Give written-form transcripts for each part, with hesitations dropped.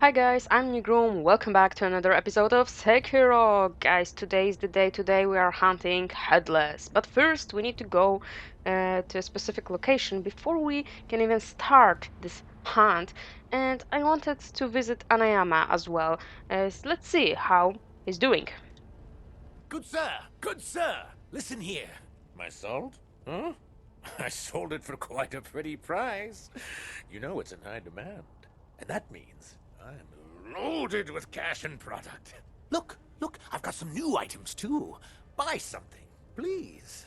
Hi guys, I'm Nighrum. Welcome back to another episode of Sekiro. Guys, today is the day. Today we are hunting Headless. But first, we need to go to a specific location before we can even start this hunt. And I wanted to visit Anayama as well. Let's see how he's doing. Good sir, listen here. My salt? Huh? I sold it for quite a pretty price. You know it's in high demand. And that means I'm loaded with cash and product. Look, I've got some new items too. Buy something, please.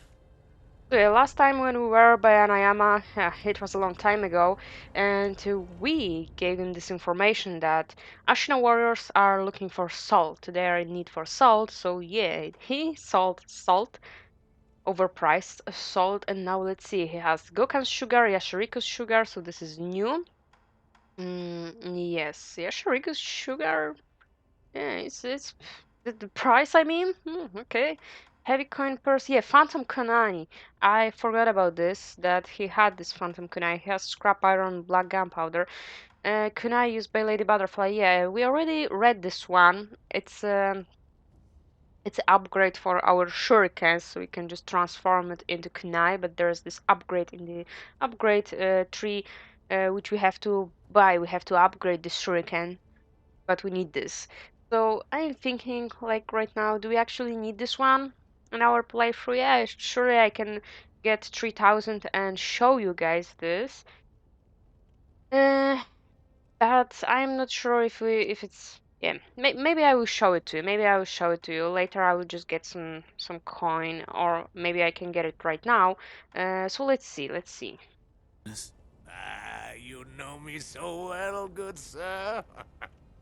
The last time when we were by Anayama, it was a long time ago, and we gave him this information that Ashina warriors are looking for salt. They are in need for salt, so yeah, he sold salt, overpriced salt, and now let's see, he has Gokan's sugar, Yashiriko's sugar, so this is new. Yes, Yashiriko's sugar, yeah, it's the price, I mean, okay. Heavy coin purse, yeah, Phantom Kunai. I forgot about this, that he had this Phantom Kunai. He has scrap iron, black gunpowder. Kunai used by Lady Butterfly, yeah, we already read this one. It's an upgrade for our shurikens, so we can just transform it into kunai, but there's this upgrade in the upgrade tree, which we have to buy. We have to upgrade the shuriken, but we need this. So I'm thinking, like right now, do we actually need this one in our playthrough? Yeah, surely I can get 3000 and show you guys this. Uh, but I'm not sure if it's yeah. Maybe I will show it to you. Maybe I will show it to you later. I will just get some coin, or maybe I can get it right now. So let's see. Let's see. You know me so well, good sir.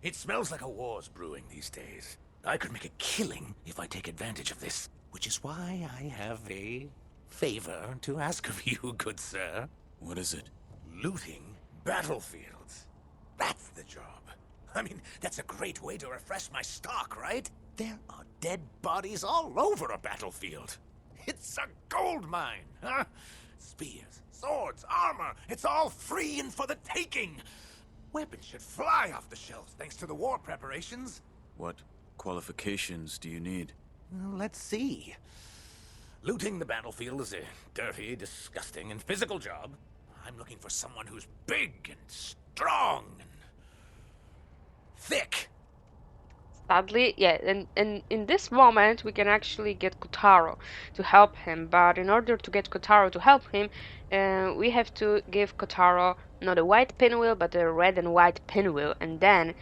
It smells like a war's brewing these days. I could make a killing if I take advantage of this, which is why I have a favor to ask of you, good sir. What is it? Looting battlefields. That's the job. I mean, that's a great way to refresh my stock, right? There are dead bodies all over a battlefield. It's a gold mine, huh? Spears, swords, armor, it's all free and for the taking. Weapons should fly off the shelves thanks to the war preparations. What qualifications do you need? Well, let's see. Looting the battlefield is a dirty, disgusting, and physical job. I'm looking for someone who's big and strong and thick. Sadly, yeah, and in this moment we can actually get Kotaro to help him. But in order to get Kotaro to help him, we have to give Kotaro not a white pinwheel, but a red and white pinwheel, and then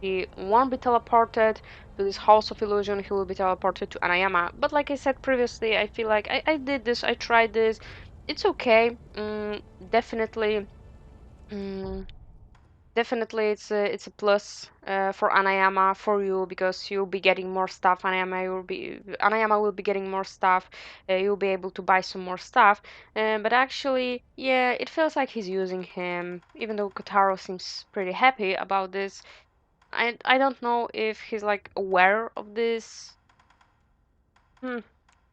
he won't be teleported to this House of Illusion. He will be teleported to Anayama. But like I said previously, I feel like I did this. I tried this. It's okay. Definitely. Mm, Definitely, it's a plus for Anayama for you because you'll be getting more stuff. Anayama will be getting more stuff. You'll be able to buy some more stuff. But actually, yeah, it feels like he's using him. Even though Kotaro seems pretty happy about this, I don't know if he's like aware of this. Hmm,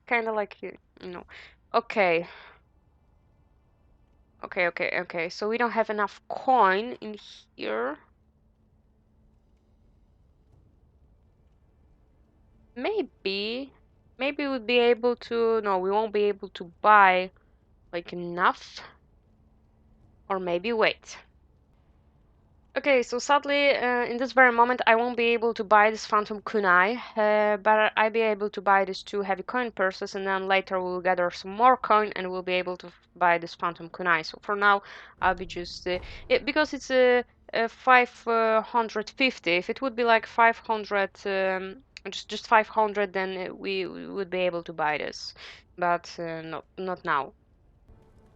kind of like you know. Okay, okay. So we don't have enough coin in here. Maybe, maybe we'll be able to, no, we won't be able to buy like enough, or maybe wait. Okay, so sadly, in this very moment, I won't be able to buy this Phantom Kunai, but I'll be able to buy these two heavy coin purses, and then later we'll gather some more coin, and we'll be able to buy this Phantom Kunai. So for now, I'll be just, because it's a 550. If it would be like 500, just 500, then we would be able to buy this, but not now.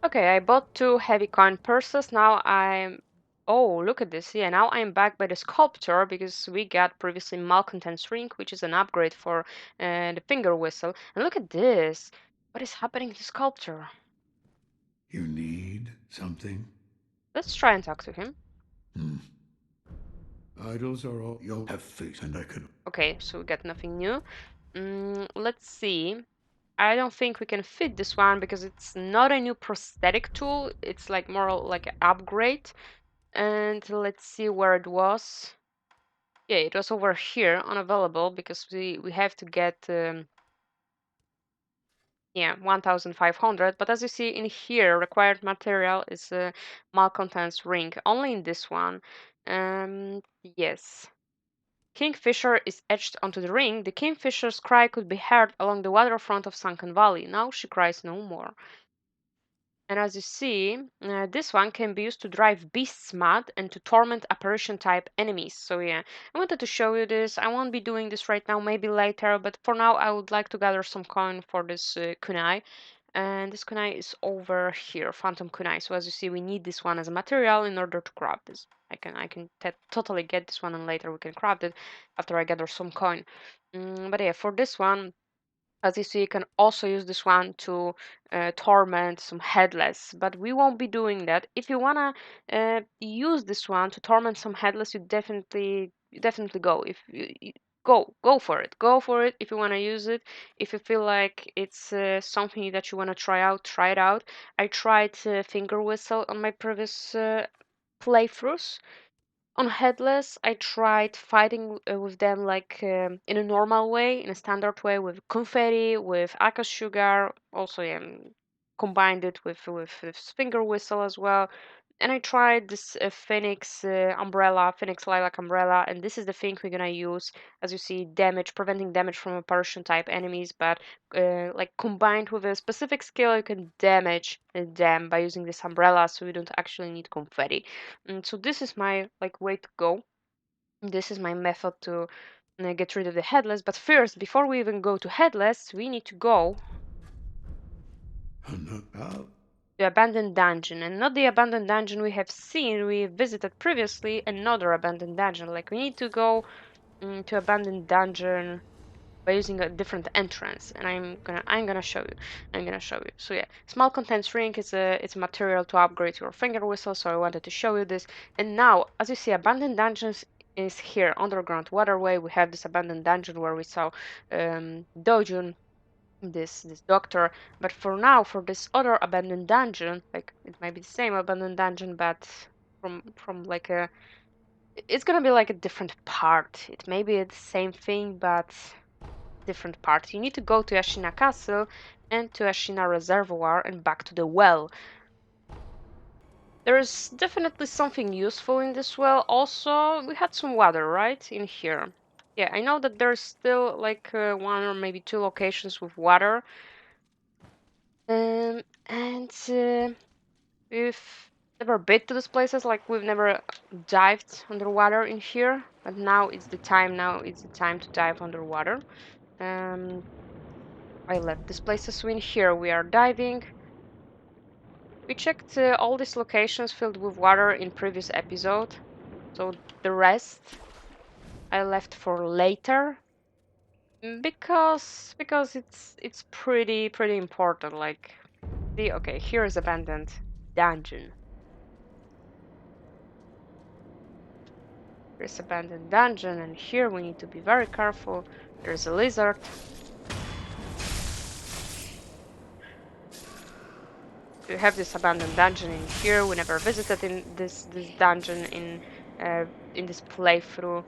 Okay, I bought two heavy coin purses. Now I'm. Oh, look at this. Yeah, now I'm back by the sculptor because we got previously Malcontent's ring, which is an upgrade for the finger whistle. And look at this. What is happening to sculptor? You need something? Let's try and talk to him. Idols are all you'll have feet, and I could. Okay, so we got nothing new. Let's see. I don't think we can fit this one because it's not a new prosthetic tool. It's like more like an upgrade. And let's see where it was. Yeah, it was over here unavailable because we have to get yeah 1500, but as you see in here required material is a malcontents ring only in this one. Yes. Kingfisher is etched onto the ring. The kingfisher's cry could be heard along the waterfront of Sunken Valley. Now she cries no more. And as you see, this one can be used to drive beasts mad and to torment apparition type enemies. So yeah, I wanted to show you this. I won't be doing this right now, maybe later, but for now I would like to gather some coin for this kunai. And this kunai is over here, phantom kunai. So as you see, we need this one as a material in order to craft this. I can totally get this one, and later we can craft it after I gather some coin. But yeah, for this one, as you see, you can also use this one to torment some headless, but we won't be doing that. If you wanna use this one to torment some headless, you definitely go. If you go for it, go for it. If you wanna use it, if you feel like it's something that you wanna try out, try it out. I tried finger whistle on my previous playthroughs. On Headless, I tried fighting with them like in a normal way, in a standard way, with confetti, with Aka's sugar, also combined it with finger whistle as well. And I tried this Phoenix umbrella, Phoenix lilac umbrella, and this is the thing we're gonna use. As you see, damage, preventing damage from apparition type enemies, but like combined with a specific skill, you can damage them by using this umbrella, so you don't actually need confetti. So this is my like way to go. This is my method to get rid of the headless. But first, before we even go to headless, we need to go Out. to abandoned dungeon, and not the abandoned dungeon we have seen, we visited previously. Another abandoned dungeon. Like we need to go to abandoned dungeon by using a different entrance, and I'm gonna show you. I'm gonna show you. So yeah, small contents ring is a material to upgrade your finger whistle, so I wanted to show you this. And now, as you see, abandoned dungeons is here, underground waterway. We have this abandoned dungeon where we saw Dojun, this doctor. But for now, for this other abandoned dungeon, like it might be the same abandoned dungeon, but from like a, it's gonna be like a different part. It may be the same thing, but different part. You need to go to Ashina Castle and to Ashina Reservoir and back to the well. There's definitely something useful in this well. Also, we had some water, right? In here. Yeah, I know that there's still like one or maybe two locations with water. And we've never been to these places, like we've never dived underwater in here. But now it's the time. Now it's the time to dive underwater. Um, I left this place as in here. We are diving. We checked all these locations filled with water in previous episode, so the rest I left for later because it's pretty important. Like, see, okay, here is abandoned dungeon. Here's abandoned dungeon, and here we need to be very careful. There's a lizard. We have this abandoned dungeon in here. We never visited in this dungeon in this playthrough.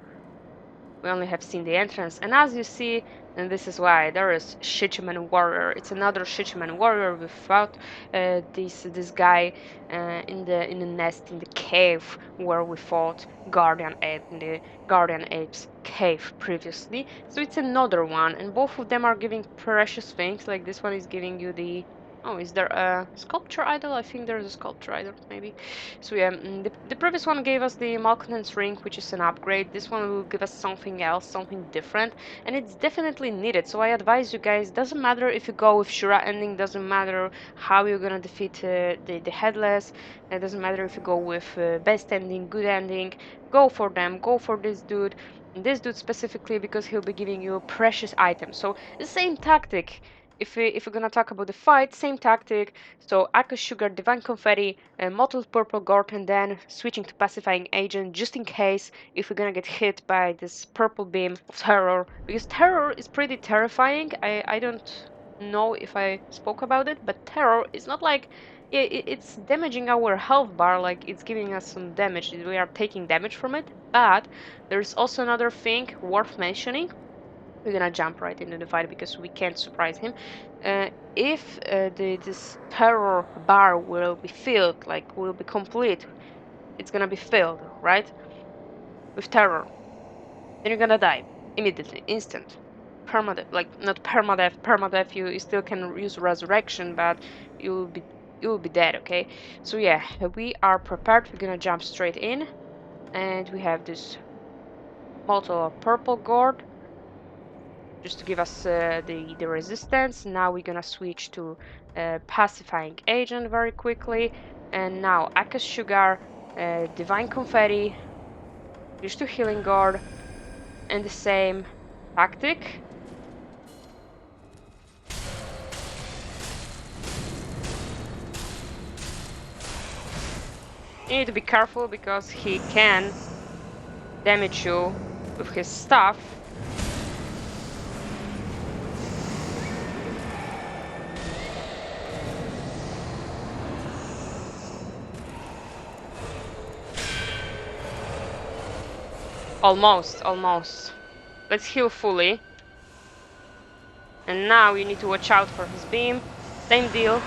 We only have seen the entrance, and as you see, and this is why there is Shichimen Warrior. It's another Shichimen Warrior. We fought this guy in the nest in the cave where we fought Guardian Ape in the Guardian Ape's cave previously. So it's another one, and both of them are giving precious things. Like this one is giving you the, oh, is there a sculpture idol? I think there's a sculpture idol, maybe. So yeah, the previous one gave us the Malcontents ring, which is an upgrade. This one will give us something else, something different, and it's definitely needed. So I advise you guys, doesn't matter if you go with Shura Ending, doesn't matter how you're gonna defeat the Headless, it doesn't matter if you go with best ending, good ending, go for them, go for this dude. And this dude specifically because he'll be giving you precious items. So the same tactic. If we're gonna talk about the fight, same tactic. So Aqua Sugar, Divine Confetti, Mottled Purple Gourd, and then switching to Pacifying Agent just in case if we're gonna get hit by this purple beam of terror. Because terror is pretty terrifying. I don't know if I spoke about it, but terror is not like it's damaging our health bar, like it's giving us some damage. We are taking damage from it, but there's also another thing worth mentioning. We're gonna jump right into the fight because we can't surprise him. If this terror bar will be filled, like will be complete, it's gonna be filled, right? With terror, then you're gonna die immediately, instant. Permadeath, like not permadeath. Permadeath, you still can use resurrection, but you'll be you'll be dead. Okay, so yeah, we are prepared. We're gonna jump straight in, and we have this bottle of purple gourd just to give us the resistance. Now we're gonna switch to pacifying agent very quickly, and now Aka's sugar, divine confetti, switch to healing gourd, and the same tactic. You need to be careful because he can damage you with his stuff. Almost, almost. Let's heal fully. And now you need to watch out for his beam. Same deal.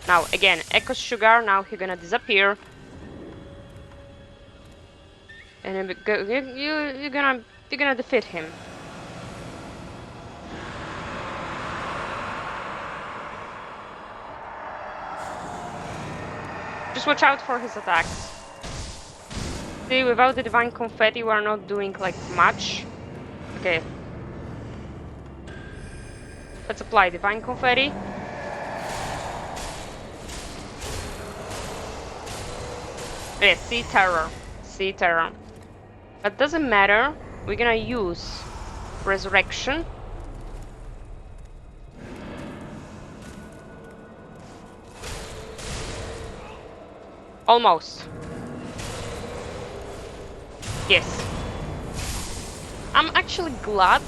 Now again, Echo Sugar. Now he's gonna disappear. And you're gonna defeat him. Just watch out for his attacks. See, without the divine confetti, we're not doing like much. Okay. Let's apply divine confetti. Yeah, see terror. See terror. But doesn't matter. We're gonna use resurrection. Almost. Yes. I'm actually glad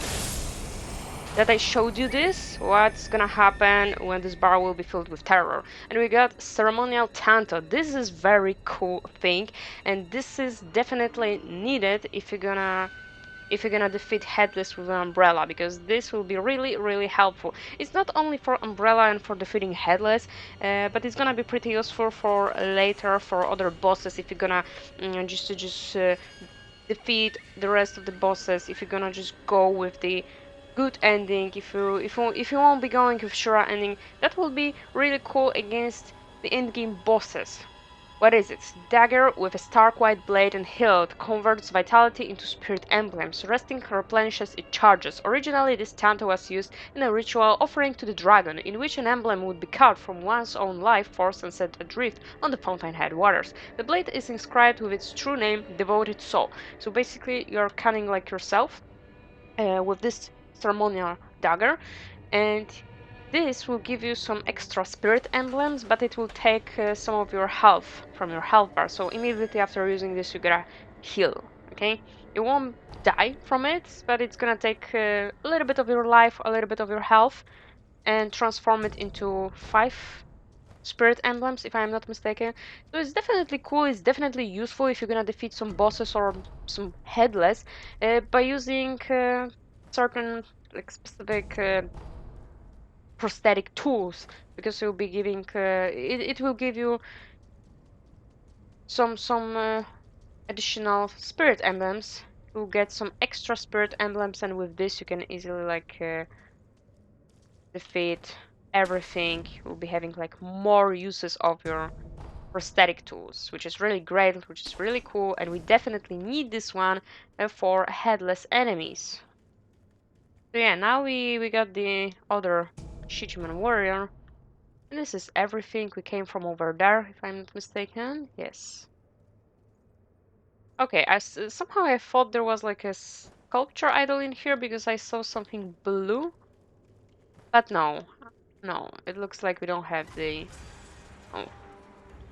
that I showed you this, what's gonna happen when this bar will be filled with terror. And we got Ceremonial Tanto. This is very cool thing, and this is definitely needed if you're gonna defeat Headless with an umbrella, because this will be really helpful. It's not only for umbrella and for defeating Headless, but it's gonna be pretty useful for later for other bosses if you're gonna just defeat the rest of the bosses. If you're gonna just go with the good ending, if you won't be going with Shura Ending, that will be really cool against the endgame bosses. What is it? Dagger with a stark white blade and hilt converts vitality into spirit emblems. Resting replenishes its charges. Originally, this Tanto was used in a ritual offering to the dragon, in which an emblem would be cut from one's own life force and set adrift on the Fountainhead waters. The blade is inscribed with its true name, Devoted Soul. So basically, you're cunning like yourself with this ceremonial dagger, and this will give you some extra spirit emblems, but it will take some of your health from your health bar. So immediately after using this, you gotta heal. Okay, you won't die from it, but it's gonna take a little bit of your life, a little bit of your health, and transform it into 5 spirit emblems, if I'm not mistaken. So it's definitely cool. It's definitely useful if you're gonna defeat some bosses or some headless by using certain like specific prosthetic tools, because you'll be giving it will give you some additional spirit emblems. You'll get some extra spirit emblems, and with this you can easily like defeat everything. You'll be having like more uses of your prosthetic tools, which is really great, which is really cool, and we definitely need this one for headless enemies. So yeah, now we got the other Shichimen Warrior, and this is everything. We came from over there, if I'm not mistaken. Yes. Okay, somehow I thought there was like a sculpture idol in here because I saw something blue, but no, no, it looks like we don't have the. Oh,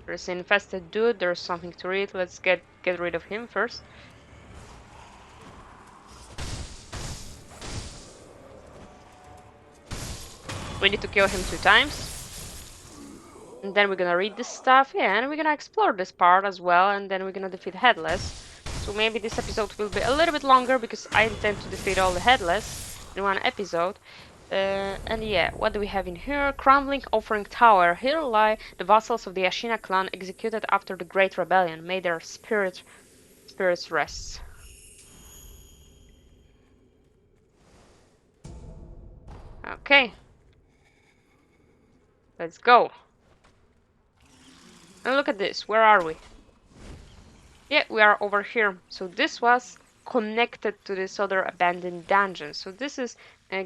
there's an infested dude. There's something to read. Let's get rid of him first. We need to kill him 2 times. And then we're gonna read this stuff, yeah, and we're gonna explore this part as well, and then we're gonna defeat Headless. So maybe this episode will be a little bit longer because I intend to defeat all the Headless in one episode. And yeah, what do we have in here? Crumbling Offering Tower. Here lie the vassals of the Ashina clan executed after the Great Rebellion. May their spirits rest. Okay, let's go. And look at this. Where are we? Yeah, we are over here. So this was connected to this other abandoned dungeon. So this is,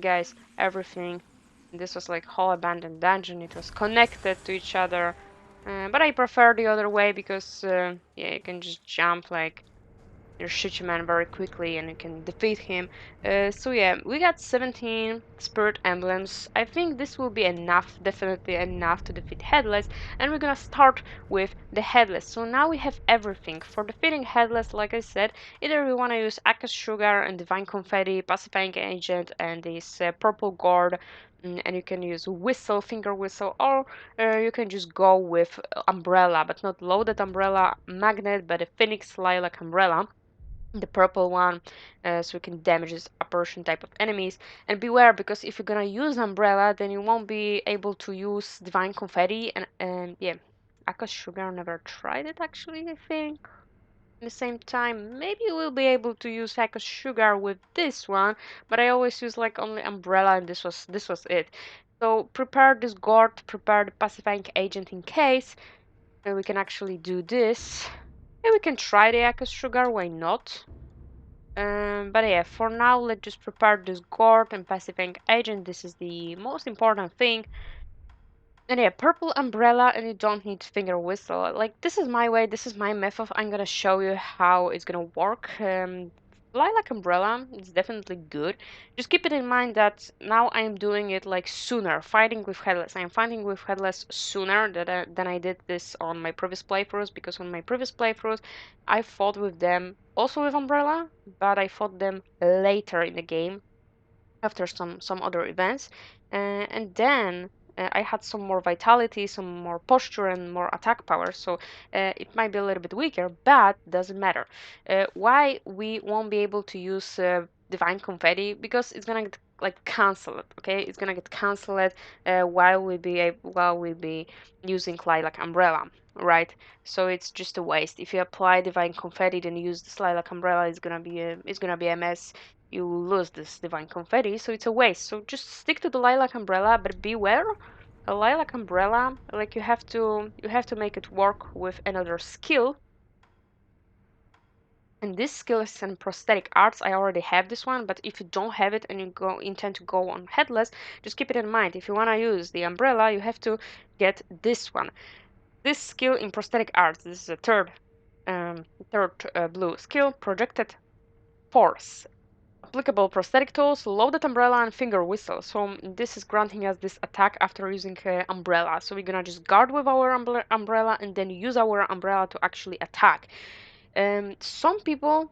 guys, everything. This was like whole abandoned dungeon. It was connected to each other. But I prefer the other way because, yeah, you can just jump like your Shichimen very quickly and you can defeat him. So yeah, we got 17 spirit emblems. I think this will be enough, definitely enough to defeat Headless. And we're gonna start with the Headless. So now we have everything. For defeating Headless, like I said, either we want to use Aka's Sugar and Divine Confetti, Pacifying Agent, and this purple gourd. And you can use whistle, finger whistle, or you can just go with umbrella, but not loaded umbrella magnet, but a phoenix lilac umbrella, the purple one, so you can damage this apparition type of enemies. And beware, because if you're gonna use umbrella, then you won't be able to use divine confetti. And yeah, Aka's Sugar, never tried it actually, I think. At the same time, maybe we'll be able to use Aka's Sugar with this one, but I always use like only umbrella, and this was it. So prepare this gourd, prepare the pacifying agent in case, and we can actually do this. Yeah, we can try the Aka's Sugar, why not? But yeah, for now, let's just prepare this gourd and pacifying agent. This is the most important thing. And yeah, purple umbrella, and you don't need finger whistle. Like, this is my way, this is my method. I'm gonna show you how it's gonna work. Lilac umbrella is definitely good. Just keep it in mind that now I'm doing it like sooner, fighting with Headless. I'm fighting with Headless sooner than I did this on my previous playthroughs, because on my previous playthroughs, I fought with them also with umbrella, but I fought them later in the game after some other events, and then I had some more vitality, some more posture, and more attack power. So it might be a little bit weaker, but doesn't matter. Why we won't be able to use divine confetti? Because it's gonna get like cancelled. Okay, it's gonna get cancelled while we be using lilac umbrella. Right, so it's just a waste. If you apply divine confetti, then use the lilac umbrella. It's gonna be a mess. You lose this divine confetti, so it's a waste. So just stick to the lilac umbrella, but beware, a lilac umbrella, like you have to make it work with another skill. And this skill is in prosthetic arts. I already have this one, but if you don't have it and you intend to go on Headless, just keep it in mind. If you want to use the umbrella, you have to get this one. This skill in prosthetic arts. This is a third blue skill, projected force. Applicable prosthetic tools, loaded umbrella, and finger whistle. So this is granting us this attack after using umbrella. So we're gonna just guard with our umbrella and then use our umbrella to actually attack. Some people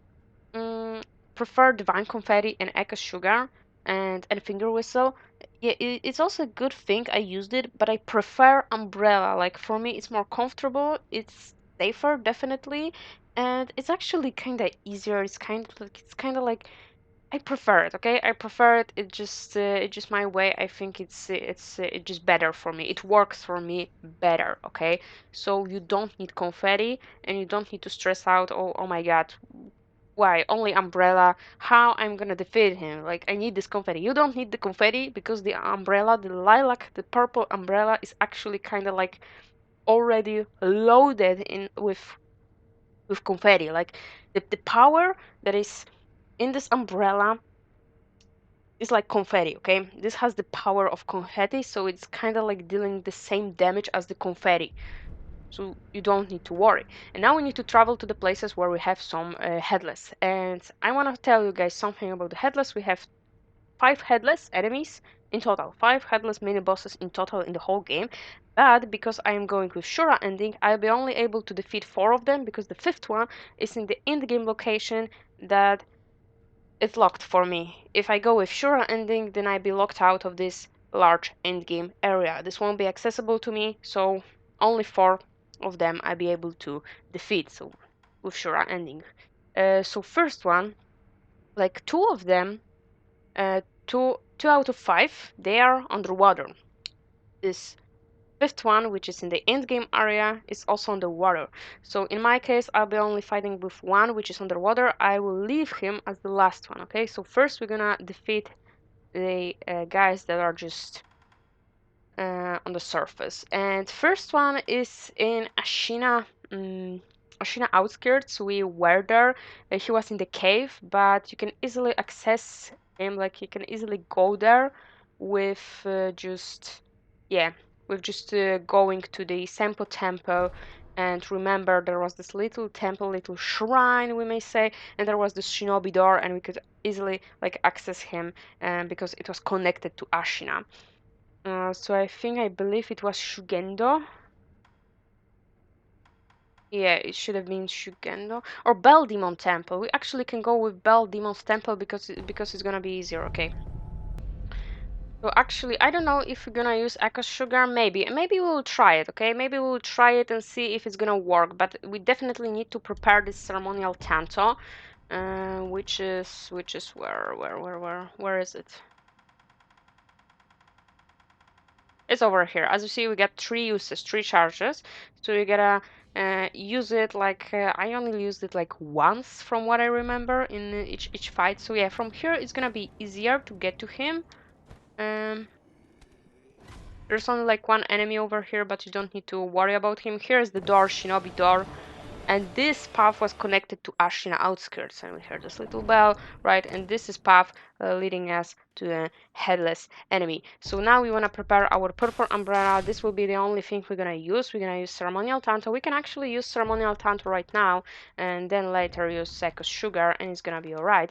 prefer divine confetti and Eka sugar and finger whistle. Yeah, it's also a good thing. I used it, but I prefer umbrella. Like for me, it's more comfortable. It's safer, definitely, and it's actually kind of easier. It's kind of like I prefer it, okay? I prefer it. It's just my way. I think it's just better for me. It works for me better, okay? So you don't need confetti and you don't need to stress out. Oh my God, why only umbrella? How I'm gonna defeat him? Like I need this confetti. You don't need the confetti because the umbrella, the lilac, the purple umbrella is actually kind of like already loaded in with confetti. Like the power that is in this umbrella is like confetti, okay? This has the power of confetti, so it's kind of like dealing the same damage as the confetti. So you don't need to worry. And now we need to travel to the places where we have some headless. And I want to tell you guys something about the headless. We have 5 headless enemies in total, 5 headless mini bosses in total in the whole game. But because I am going with Shura Ending, I'll be only able to defeat 4 of them because the 5th one is in the game location that it's locked for me. If I go with Shura Ending, then I'll be locked out of this large endgame area. This won't be accessible to me, so only 4 of them I'll be able to defeat. So with Shura Ending. So first one, like 2 of them, two out of 5, they are underwater. This 5th one, which is in the endgame area, is also underwater. So in my case, I'll be only fighting with 1, which is underwater. I will leave him as the last one. Okay, so first we're gonna defeat the guys that are just on the surface. And first one is in Ashina, Ashina outskirts. We were there. He was in the cave, but you can easily access him. Like you can easily go there with just yeah, with just going to the Sempo temple. And remember, there was this little temple, little shrine, we may say, and there was this Shinobi door, and we could easily like access him, because it was connected to Ashina. So I believe it was Shugendo. Yeah, it should have been Shugendo or Bell Demon Temple. We actually can go with Bell Demon's Temple because it's gonna be easier. Okay. So actually, I don't know if we're gonna use Echo Sugar. Maybe we'll try it. Okay, maybe we'll try it and see if it's gonna work. But we definitely need to prepare this ceremonial tanto, which is where is it? It's over here. As you see, we get 3 uses, 3 charges. So you gotta use it like I only used it like once from what I remember in each fight. So yeah, from here it's gonna be easier to get to him. Um, there's only like 1 enemy over here, but you don't need to worry about him. Here's the door, Shinobi door. And this path was connected to Ashina outskirts, and we heard this little bell, right? And this is path leading us to the Headless enemy. So now we want to prepare our purple umbrella. This will be the only thing we're gonna use. We're gonna use ceremonial tanto. We can actually use ceremonial tanto right now, and then later use Seko's sugar, and it's gonna be alright.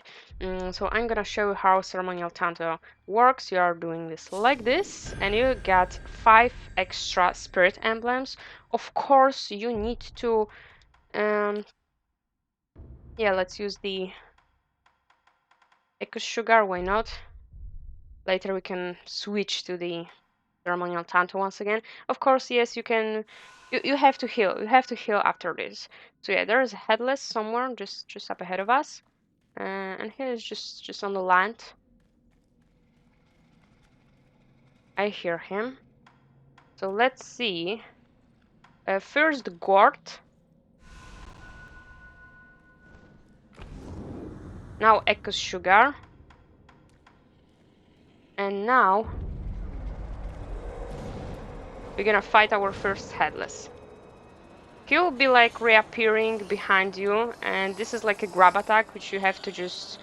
So I'm gonna show you how ceremonial tanto works. You are doing this like this, and you get 5 extra spirit emblems. Of course, you need to yeah, let's use the Echo Sugar, why not? Later we can switch to the ceremonial tanto once again. Of course, yes, you can you have to heal. You have to heal after this. So yeah, there is a Headless somewhere just up ahead of us. And he is just on the land. I hear him. So let's see. First the Gourd. Now Echo Sugar. And now we're gonna fight our first Headless. He'll be like reappearing behind you, and this is like a grab attack which you have to just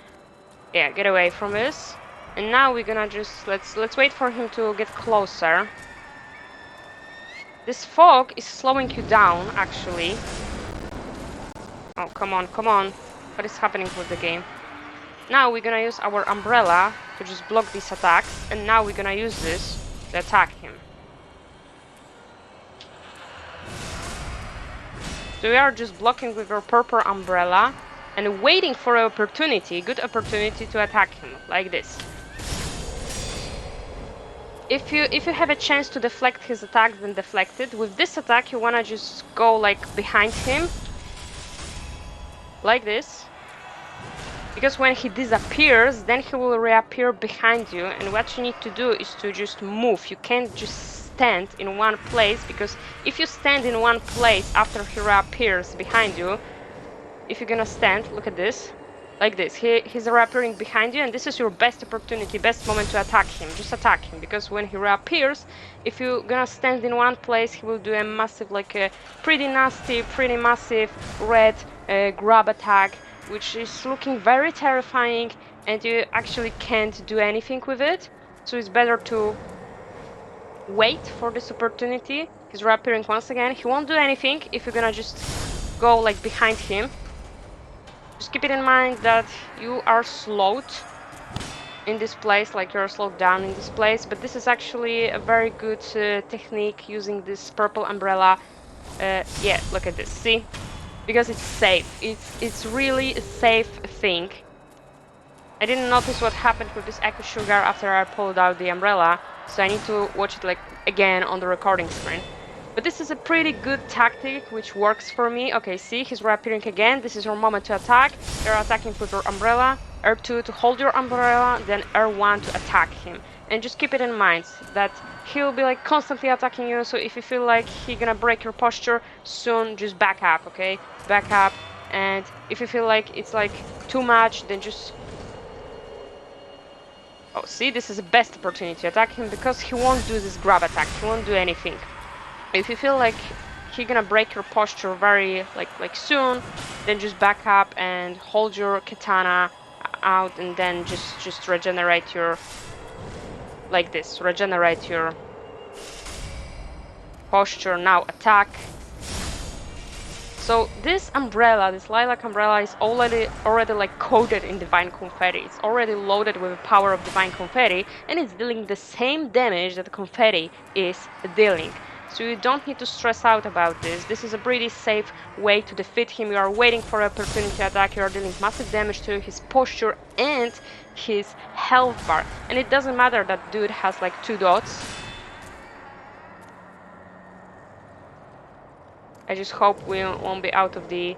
get away from this. And now we're gonna just let's wait for him to get closer. This fog is slowing you down actually. Oh, come on, come on. What is happening with the game? Now we're gonna use our umbrella to just block these attacks, and now we're gonna use this to attack him. So we are just blocking with our purple umbrella and waiting for an opportunity, good opportunity to attack him, like this. If you have a chance to deflect his attack, then deflect it. With this attack, you wanna just go like behind him, like this. Because when he disappears, then he will reappear behind you, and what you need to do is to just move. You can't just stand in one place, because if you stand in one place after he reappears behind you, if you're gonna stand, look at this, like this, he's reappearing behind you, and this is your best opportunity, best moment to attack him. Just attack him, because when he reappears, if you're gonna stand in one place, he will do a massive, like a pretty nasty, pretty massive red grab attack, which is looking very terrifying, and you actually can't do anything with it. So it's better to wait for this opportunity. He's reappearing once again. He won't do anything if you're gonna just go like behind him. Just keep it in mind that you are slowed in this place, like you're slowed down in this place, but this is actually a very good technique using this purple umbrella. Yeah, look at this, see? Because it's safe. It's really a safe thing. I didn't notice what happened with this Echo Sugar after I pulled out the umbrella, so I need to watch it like again on the recording screen. But this is a pretty good tactic which works for me. Okay, see, he's reappearing again. This is your moment to attack. You're attacking with your umbrella. R2 to hold your umbrella, then R1 to attack him. And just keep it in mind that he'll be like constantly attacking you, so if you feel like he's gonna break your posture soon, just back up, okay? Back up, and if you feel like it's like too much, then just... Oh, see, this is the best opportunity to attack him because he won't do this grab attack, he won't do anything. If you feel like he's gonna break your posture very like soon, then just back up and hold your katana out, and then just regenerate your, like this, regenerate your posture. Now attack. So this umbrella, this lilac umbrella, is already like coated in divine confetti. It's already loaded with the power of divine confetti, and it's dealing the same damage that the confetti is dealing. So you don't need to stress out about this. This is a pretty safe way to defeat him. You are waiting for an opportunity attack. You are dealing massive damage to his posture and his health bar. And it doesn't matter that dude has like 2 dots. I just hope we won't be out of the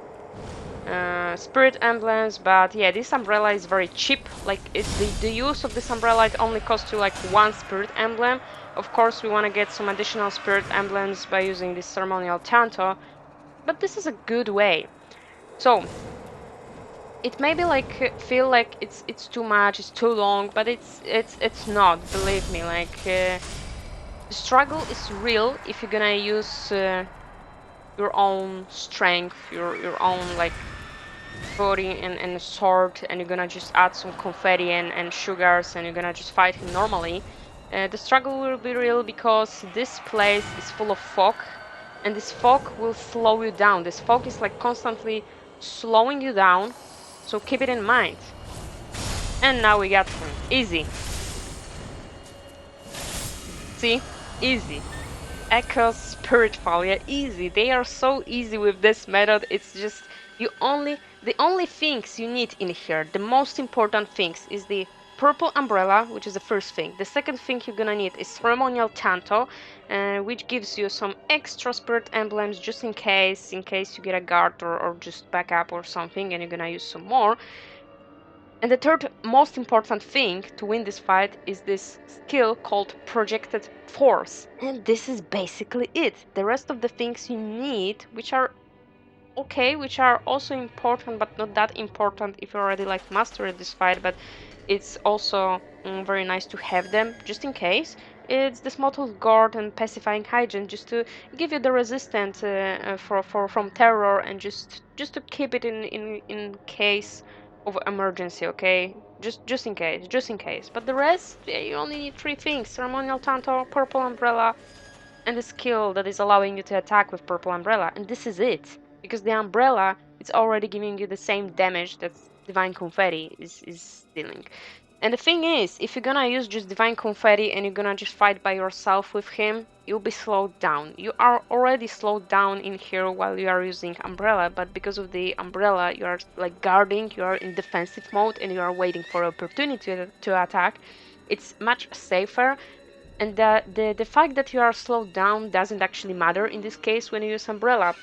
spirit emblems, but yeah, this umbrella is very cheap. Like the use of this umbrella, it only costs you like 1 spirit emblem. Of course, we want to get some additional spirit emblems by using this ceremonial tanto, but this is a good way. So it may be like feel like it's too much, it's too long, but it's not. Believe me, like the struggle is real if you're gonna use your own strength, your own like body and a sword, and you're gonna just add some confetti and sugars, and you're gonna just fight him normally. The struggle will be real because this place is full of fog, and this fog will slow you down. This fog is like constantly slowing you down, so keep it in mind. And now we got him. Easy. See? Easy. Echo's Spirit Fall, yeah, easy. They are so easy with this method. It's just the only things you need in here, the most important things, is the purple umbrella, which is the first thing. The second thing you're gonna need is ceremonial tanto, which gives you some extra spirit emblems just in case you get a guard or just back up or something, and you're gonna use some more. And the third most important thing to win this fight is this skill called Projected Force. And this is basically it. The rest of the things you need, which are okay, which are also important but not that important if you already like mastered this fight, but it's also very nice to have them just in case. It's the Smotul Guard and Pacifying Hygiene, just to give you the resistance from terror, and just to keep it in case of emergency, okay? Just in case, just in case. But the rest, yeah, you only need 3 things: ceremonial tanto, purple umbrella, and the skill that is allowing you to attack with purple umbrella. And this is it, because the umbrella is already giving you the same damage that divine confetti is dealing. And the thing is, if you're gonna use just divine confetti and you're gonna just fight by yourself with him, you'll be slowed down. You are already slowed down in here while you are using umbrella, but because of the umbrella you are like guarding, you are in defensive mode, and you are waiting for opportunity to attack. It's much safer. And the fact that you are slowed down doesn't actually matter in this case when you use umbrella,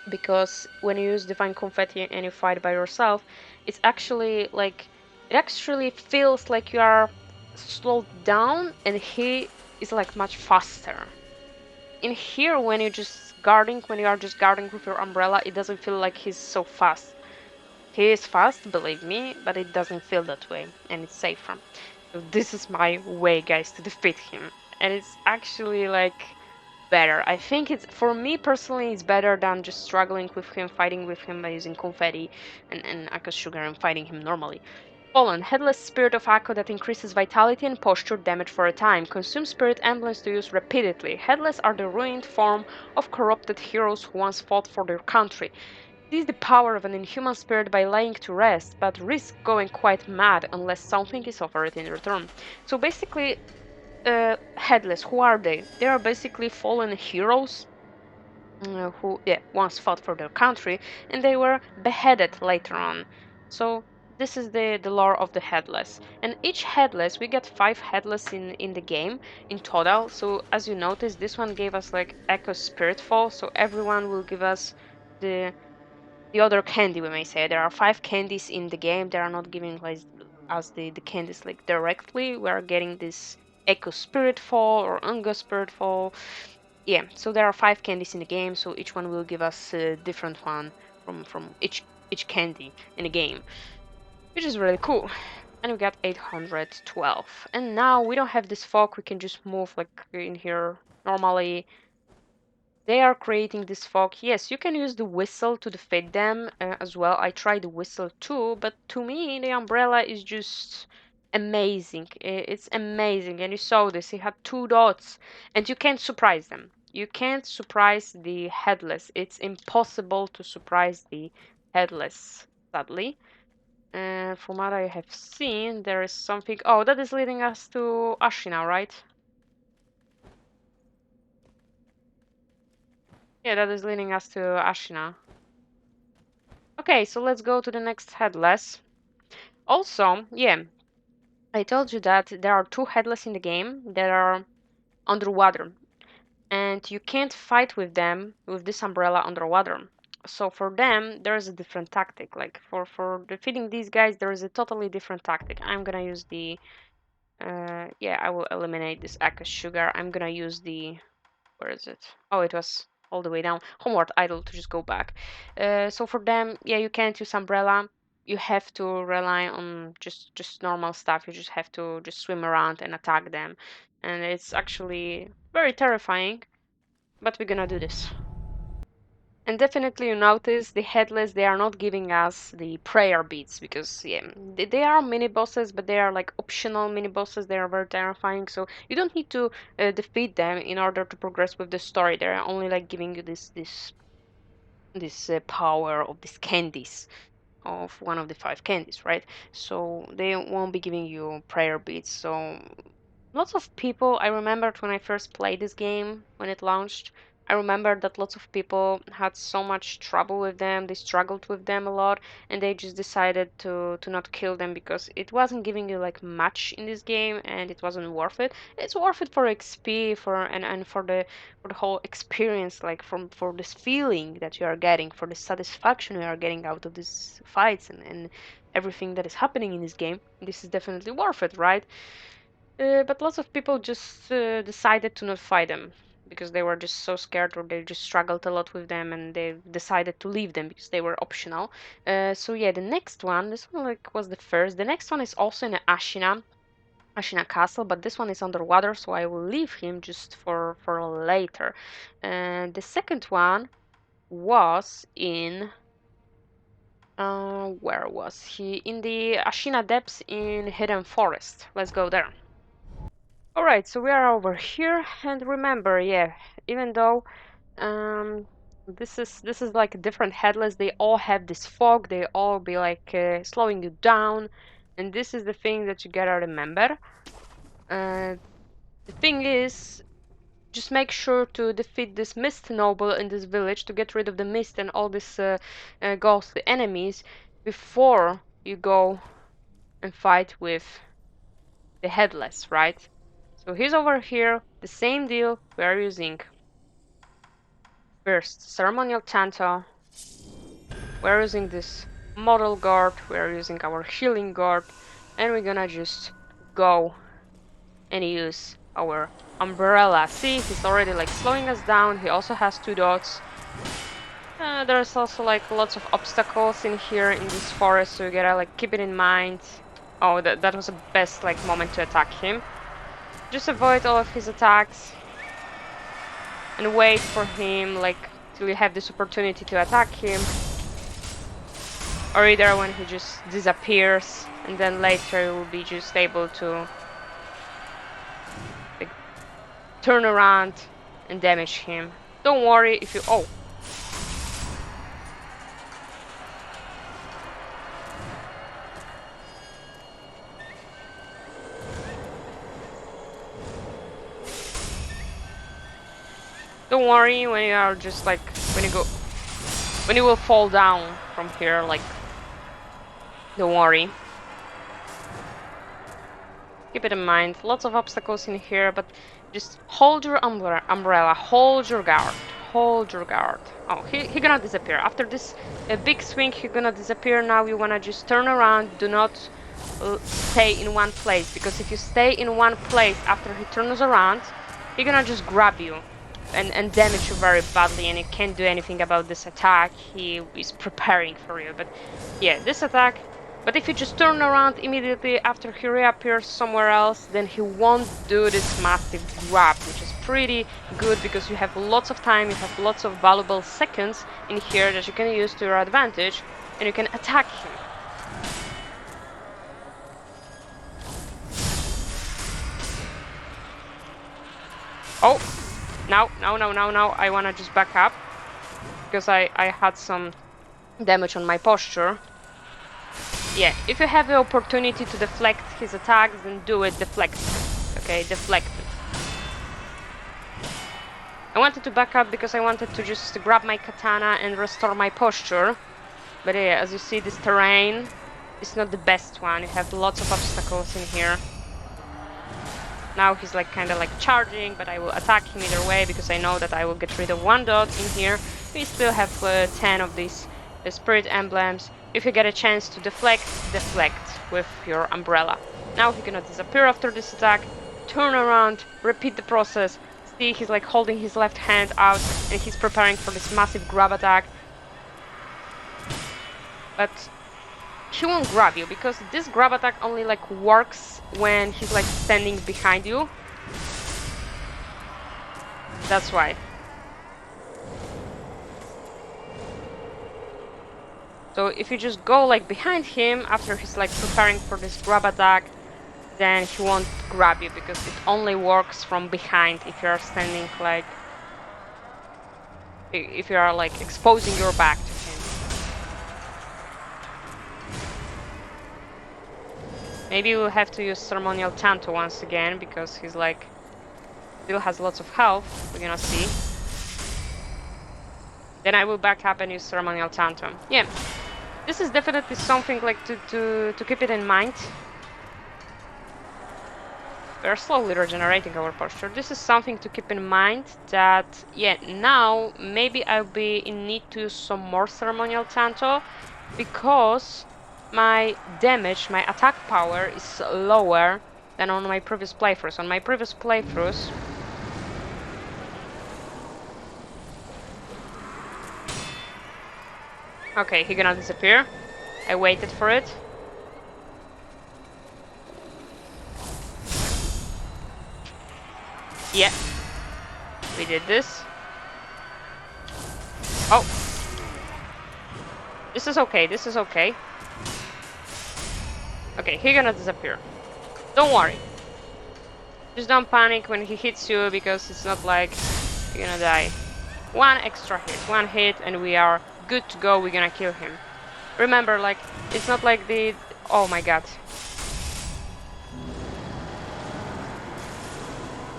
because when you use divine confetti and you fight by yourself, it's actually like, it actually feels like you are slowed down and he is like much faster. In here, when you are just guarding with your umbrella, it doesn't feel like he's so fast. He is fast, believe me, but it doesn't feel that way, and it's safer. So this is my way, guys, to defeat him. And it's actually like better. I think it's, for me personally, it's better than just struggling with him, fighting with him by using confetti and Akko sugar and fighting him normally. Fallen, Headless Spirit of Akko that increases vitality and posture damage for a time. Consume spirit emblems to use repeatedly. Headless are the ruined form of corrupted heroes who once fought for their country. Seize the power of an inhuman spirit by laying to rest, but risk going quite mad unless something is offered in return. So basically, Headless, who are they? They are basically fallen heroes who, yeah, once fought for their country, and they were beheaded later on. So this is the lore of the Headless. And each Headless, we get 5 Headless in the game in total. So as you notice, this one gave us like Echo Spirit Fall. So everyone will give us the other candy, we may say. There are 5 candies in the game. They are not giving like us the candies like directly. We are getting this Echo Spirit Fall or Unga Spirit Fall. Yeah, so there are 5 candies in the game, so each one will give us a different one from each candy in the game, which is really cool. And we got 812. And now we don't have this fog, we can just move like in here normally. They are creating this fog. Yes, you can use the whistle to defeat them as well. I tried the whistle too, but to me, the umbrella is just amazing. It's amazing. And you saw this, it had 2 dots, and you can't surprise them. You can't surprise the Headless. It's impossible to surprise the Headless, sadly. From what I have seen, there is something. Oh, that is leading us to Ashina, right? Yeah, that is leading us to Ashina. Okay, so let's go to the next Headless. Also, yeah, I told you that there are 2 Headless in the game that are underwater, and you can't fight with them with this umbrella underwater. So for them, there is a different tactic. Like for defeating these guys, there is a totally different tactic. I'm gonna use the yeah, I will eliminate this Akash Sugar. I'm gonna use the, where is it? Oh, it was all the way down. Homeward idle to just go back. So for them, yeah, you can't use umbrella. You have to rely on just normal stuff. You just have to just swim around and attack them, and it's actually very terrifying. But we're gonna do this. And definitely you notice the Headless, they are not giving us the prayer beats because yeah, they are mini bosses, but they are like optional mini bosses. They are very terrifying, so you don't need to defeat them in order to progress with the story. They're only like giving you this power of these candies, of one of the 5 candies, right? So they won't be giving you prayer beats. So lots of people, I remembered when I first played this game when it launched, I remember that lots of people had so much trouble with them, they struggled with them a lot, and they just decided to not kill them because it wasn't giving you like much in this game and it wasn't worth it. It's worth it for XP, for and for the whole experience, like for this feeling that you are getting, for the satisfaction you are getting out of these fights and everything that is happening in this game. This is definitely worth it, right? But lots of people just decided to not fight them because they were just so scared or they just struggled a lot with them and they decided to leave them because they were optional. So yeah, the next one, this one like was the first. The next one is also in Ashina Castle, but this one is underwater, so I will leave him just for later. And the second one was in where was he? In the Ashina Depths in Hidden Forest. Let's go there. Alright, so we are over here, and remember, yeah, even though this is like a different Headless, they all have this fog, they all be like slowing you down, and this is the thing that you gotta remember. Uh, the thing is, just make sure to defeat this Mist Noble in this village to get rid of the mist and all these ghostly enemies before you go and fight with the Headless, right? So he's over here, the same deal, we are using first ceremonial Tanto, we're using this model guard, we're using our healing guard, and we're gonna just go and use our umbrella. See, he's already like slowing us down, he also has 2 dots. There's also like lots of obstacles in here in this forest, so you gotta like keep it in mind. Oh, that was the best like moment to attack him. Just avoid all of his attacks and wait for him like till you have this opportunity to attack him, or either when he just disappears and then later you will be just able to like turn around and damage him. Don't worry if you don't worry when you are just like when you will fall down from here, like Don't worry. Keep it in mind. Lots of obstacles in here, but just hold your umbrella. Hold your guard. Hold your guard. Oh, he gonna disappear. After this big swing, he gonna disappear. Now you wanna just turn around. Do not stay in one place, because if you stay in one place after he turns around, he gonna just grab you and damage you very badly, and you can't do anything about this attack. He is preparing for you. But yeah, this attack. But if you just turn around immediately after he reappears somewhere else, then he won't do this massive grab, which is pretty good because you have lots of time, you have lots of valuable seconds in here that you can use to your advantage, and you can attack him. Oh, no, I wanna just back up, because I had some damage on my posture. Yeah, if you have the opportunity to deflect his attacks, then do it, deflect it. Okay, deflect it. I wanted to back up because I wanted to just grab my katana and restore my posture. But yeah, as you see, this terrain is not the best one. You have lots of obstacles in here. Now he's like kind of like charging, but I will attack him either way because I know that I will get rid of one dot in here. We still have 10 of these spirit emblems. If you get a chance to deflect, deflect with your umbrella. Now he's gonna disappear after this attack. Turn around, repeat the process. See, he's like holding his left hand out and he's preparing for this massive grab attack. But he won't grab you because this grab attack only like works when he's like standing behind you. That's why. So if you just go like behind him after he's like preparing for this grab attack, then he won't grab you because it only works from behind if you are standing like, if you are like exposing your back to him. Maybe we'll have to use Ceremonial Tanto once again because he's like still has lots of health. We're gonna see. Then I will back up and use Ceremonial Tanto. Yeah, this is definitely something like to keep it in mind. We are slowly regenerating our posture. This is something to keep in mind that, yeah, now maybe I'll be in need to use some more Ceremonial Tanto because my damage, my attack power is lower than on my previous playthroughs. On my previous playthroughs, okay, he's gonna disappear. I waited for it. Yeah, we did this. Oh, this is okay, this is okay. Okay, he's gonna disappear. Don't worry. Just don't panic when he hits you because it's not like you're gonna die. One extra hit, one hit, and we are good to go. We're gonna kill him. Remember, like, it's not like the... Oh my god.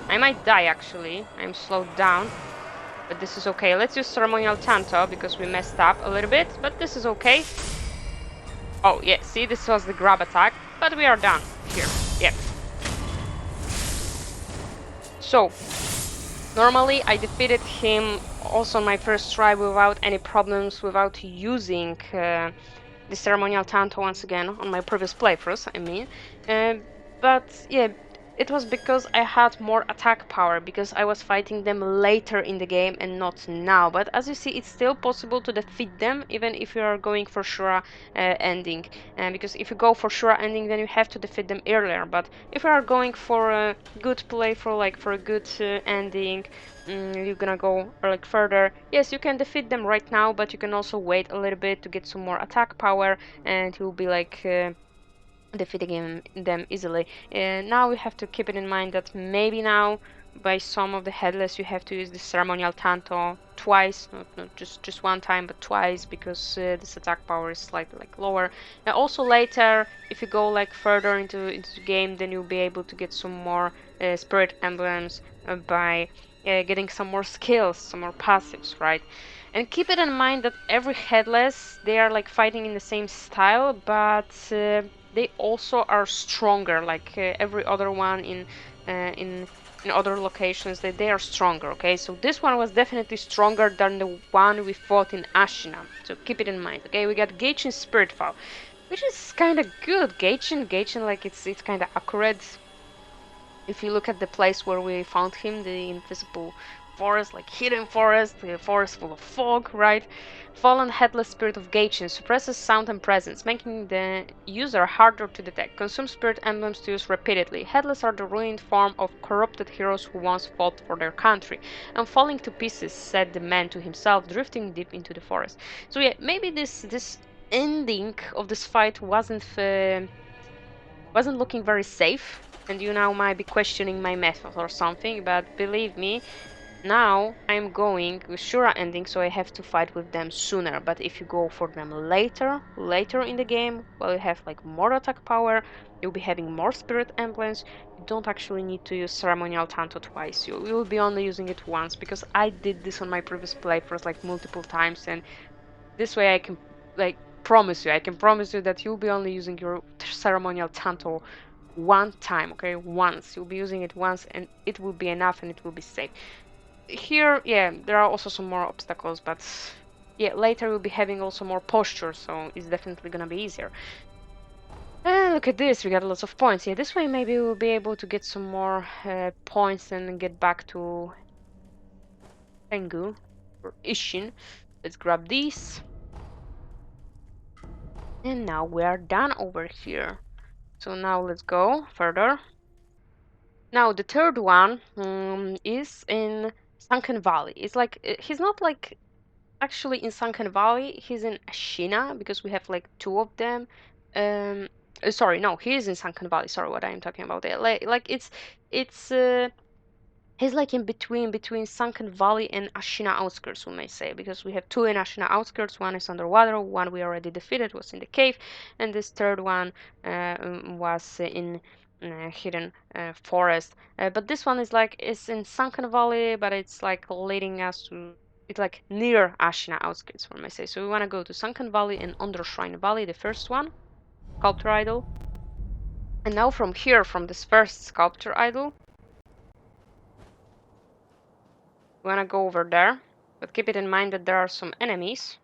I might die, actually. I'm slowed down. But this is okay. Let's use Ceremonial Tanto because we messed up a little bit. But this is okay. Oh, yeah. See, this was the grab attack. But we are done here. Yep. So, normally I defeated him also on my first try without any problems, without using the Ceremonial Tanto once again on my previous playthroughs, I mean. But yeah, it was because I had more attack power, because I was fighting them later in the game and not now. But as you see, it's still possible to defeat them, even if you are going for Shura Ending. Because if you go for Shura Ending, then you have to defeat them earlier. But if you are going for a good playthrough, like for a good ending, you're gonna go like further. Yes, you can defeat them right now, but you can also wait a little bit to get some more attack power, and you'll be like defeating them easily. Now we have to keep it in mind that maybe now by some of the Headless you have to use the Ceremonial Tanto twice, not just one time, but twice, because this attack power is slightly like lower. Also later, if you go like further into the game, then you'll be able to get some more spirit emblems by getting some more skills, some more passives, right? And keep it in mind that every Headless, they are like fighting in the same style, but they also are stronger, like every other one in other locations, that they are stronger, okay? So this one was definitely stronger than the one we fought in Ashina, so keep it in mind, okay? We got Gaijin Spirit Fall, which is kind of good. Gaijin, like it's kind of accurate. If you look at the place where we found him, the invisible forest, like hidden forest, the forest full of fog, right? Fallen Headless Spirit of Gaijin suppresses sound and presence, making the user harder to detect. Consume spirit emblems to use repeatedly. Headless are the ruined form of corrupted heroes who once fought for their country. And falling to pieces, said the man to himself, drifting deep into the forest. So yeah, maybe this ending of this fight wasn't looking very safe, and you now might be questioning my method or something, but believe me, now I'm going with Shura Ending, so I have to fight with them sooner. But if you go for them later in the game, well, you have like more attack power, you'll be having more spirit emblems, you don't actually need to use Ceremonial Tanto twice, you will be only using it once, because I did this on my previous playthroughs like multiple times, and this way I can like I can promise you that you'll be only using your ceremonial tanto one time, okay? Once. You'll be using it once and it will be enough and it will be safe. Here, yeah, there are also some more obstacles, but yeah, later we'll be having also more posture, so it's definitely gonna be easier. And look at this, we got lots of points. Yeah, this way maybe we'll be able to get some more points and get back to Tengu or Ishin. Let's grab these. And now we are done over here. So now let's go further. Now the third one is in Sunken Valley. It's like he's not like actually in Sunken Valley. He's in Ashina because we have like two of them. Sorry, no, he is in Sunken Valley. Sorry, what I am talking about there. Like it's he's like in between Sunken Valley and Ashina outskirts, we may say, because we have two in Ashina outskirts. One is underwater, one we already defeated, was in the cave, and this third one was in hidden forest. But this one is in Sunken Valley, but it's like leading us to. It's like near Ashina outskirts, we may say. So we want to go to Sunken Valley and Undershrine Valley, the first one, sculpture idol. And now from here, from this first sculpture idol, we want to go over there, but keep it in mind that there are some enemies.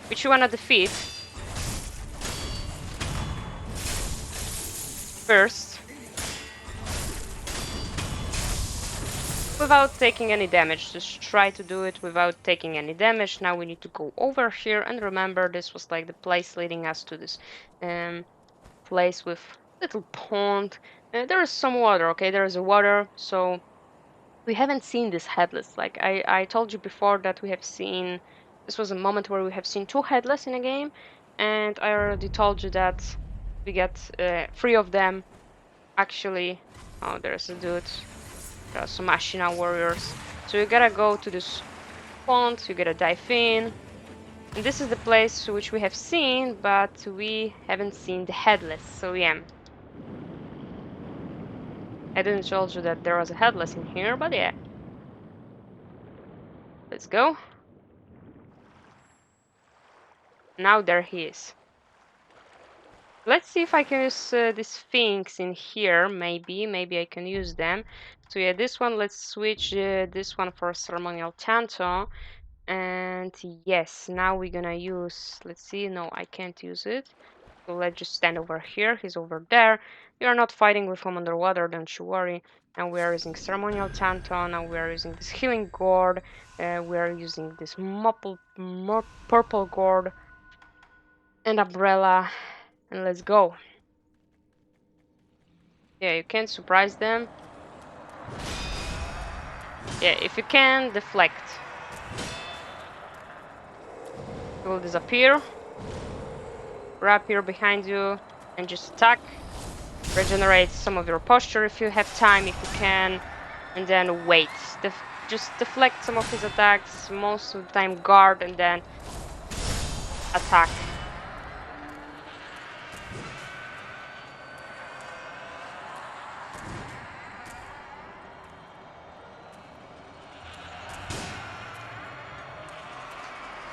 Which you want to defeat first without taking any damage. Just try to do it without taking any damage. Now we need to go over here, and remember this was like the place leading us to this place with little pond. There is some water, okay? There is a water, so we haven't seen this Headless. Like I told you before that we have seen, this was a moment where we have seen two Headless in a game, and I already told you that we get three of them actually. Oh, there's a dude. There are some Ashina warriors. So you gotta go to this pond, you gotta dive in. And this is the place which we have seen, but we haven't seen the Headless, so yeah. I didn't tell you that there was a Headless in here, but yeah. Let's go. Now there he is. Let's see if I can use these things in here. Maybe I can use them. So yeah, this one, let's switch this one for ceremonial tanto. And yes, now we're gonna use, let's see, no, I can't use it. So let's just stand over here. He's over there. We are not fighting with him underwater, don't you worry. Now we are using ceremonial tanto. Now we are using this healing gourd. We are using this purple gourd and umbrella. And let's go. Yeah, you can't surprise them. Yeah, if you can, deflect. It will disappear. Reappear behind you and just attack. Regenerate some of your posture if you have time, if you can. And then wait. Just deflect some of his attacks. Most of the time guard and then attack.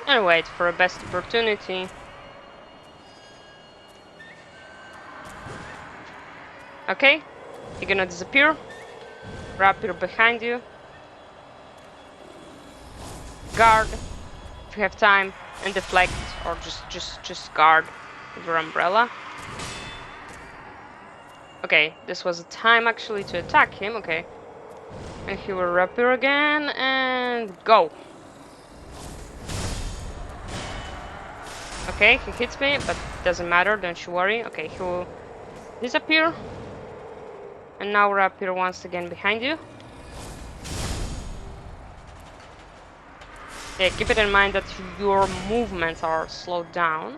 And wait for a best opportunity. Okay, you're gonna disappear. Rapier behind you. Guard if you have time, and deflect, or just guard with your umbrella. Okay, this was a time actually to attack him. Okay, and he will rapier again and go. Okay, he hits me, but doesn't matter. Don't you worry. Okay, he will disappear, and now rapier once again behind you. Yeah, keep it in mind that your movements are slowed down.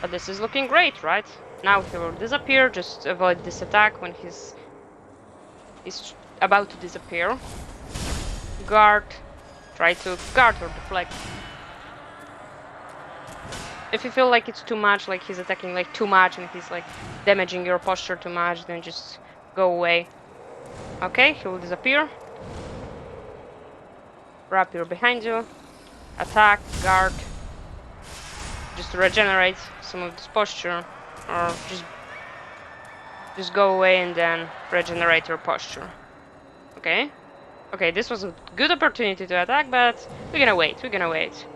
But this is looking great, right? Now he will disappear, just avoid this attack when he's about to disappear. Guard, try to guard or deflect. If you feel like it's too much, like he's attacking like too much and he's like damaging your posture too much, then just go away. Okay, he will disappear. Rapier behind you. Attack, guard. Just to regenerate some of this posture, or just go away and then regenerate your posture. Okay. Okay, this was a good opportunity to attack, but we're gonna wait. We're gonna wait.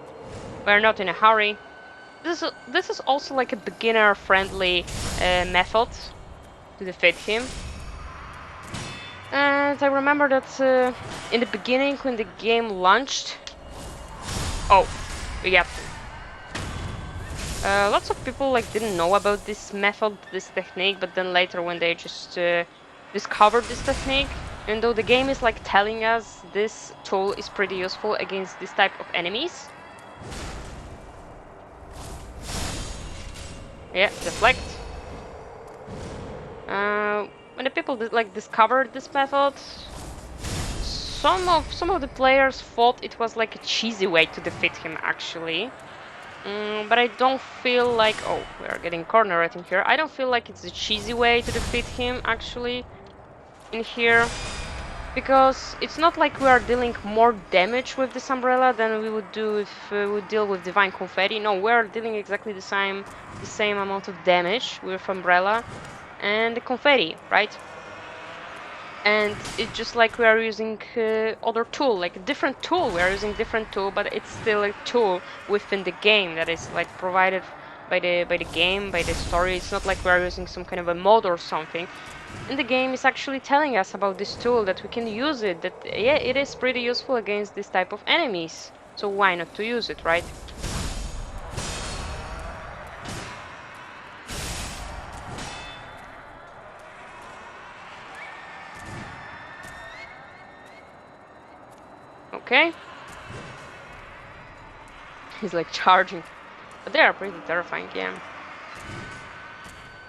We're not in a hurry. This is also like a beginner-friendly method to defeat him. And I remember that in the beginning, when the game launched, oh, we got lots of people like didn't know about this method, this technique, but then later when they just discovered this technique, and though the game is like telling us this tool is pretty useful against this type of enemies. Yeah, deflect. When the people discovered this method, some of the players thought it was like a cheesy way to defeat him actually. But I don't feel like... Oh, we are getting cornered in here. I don't feel like it's a cheesy way to defeat him, actually, in here. Because it's not like we are dealing more damage with this umbrella than we would do if we would deal with Divine Confetti. No, we are dealing exactly the same amount of damage with umbrella and the confetti, right? And it's just like we are using other tool, like a different tool. We are using different tool, but it's still a tool within the game that is like provided by the game, by the story. It's not like we are using some kind of a mod or something. And the game is actually telling us about this tool, that we can use it, that yeah, it is pretty useful against this type of enemies. So why not to use it, right? Okay. He's like charging. But they are pretty terrifying, yeah.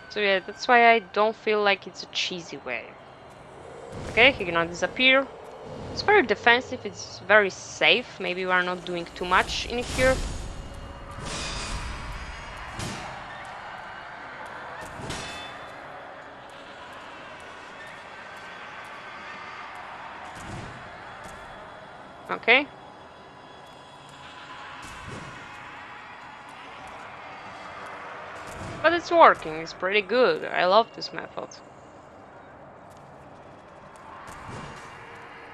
So yeah, that's why I don't feel like it's a cheesy way. Okay, he cannot disappear. It's very defensive, it's very safe. Maybe we are not doing too much in here. Okay. But it's working, it's pretty good. I love this method.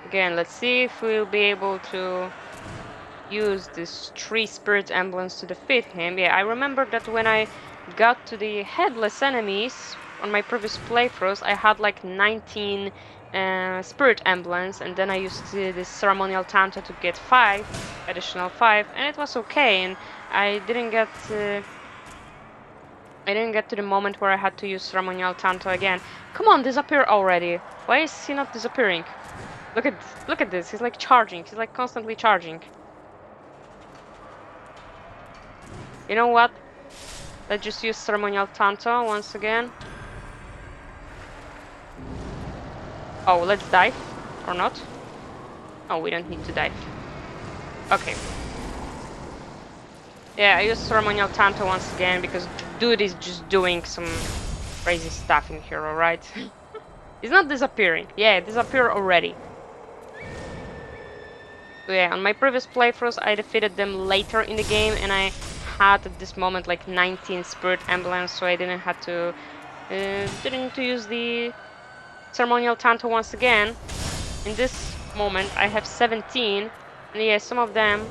Again, let's see if we'll be able to use these 3 spirit emblems to defeat him. Yeah, I remember that when I got to the headless enemies on my previous playthroughs, I had like 19 spirit emblems, and then I used this ceremonial tanto to get 5, additional 5, and it was okay. And I didn't get to the moment where I had to use ceremonial tanto again. Come on, disappear already! Why is he not disappearing? Look at this. He's like charging. He's like constantly charging. You know what? Let's just use ceremonial tanto once again. Oh, let's dive or not? Oh, we don't need to dive. Okay. Yeah, I use ceremonial tanto once again because dude is just doing some crazy stuff in here, alright? It's not disappearing. Yeah, it disappeared already. So yeah, on my previous playthroughs, I defeated them later in the game, and I had at this moment like 19 spirit emblems, so I didn't have to use the ceremonial tanto once again. In this moment, I have 17, and yeah, some of them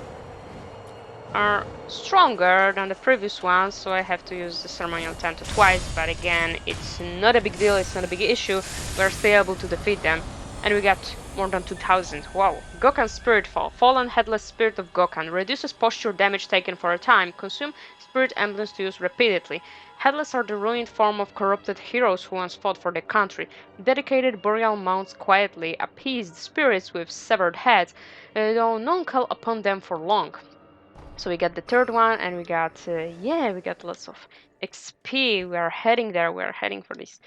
are stronger than the previous ones, so I have to use the ceremonial tanto twice, but again, it's not a big deal, it's not a big issue. We're still able to defeat them, and we got more than 2000. Wow. Gokan Spirit Fall. Fallen Headless Spirit of Gokan. Reduces posture damage taken for a time. Consume spirit emblems to use repeatedly. Headless are the ruined form of corrupted heroes who once fought for their country. Dedicated burial mounts quietly appeased spirits with severed heads, though none call upon them for long. So we got the third one, and we got yeah, we got lots of XP. We are heading there. We are heading for these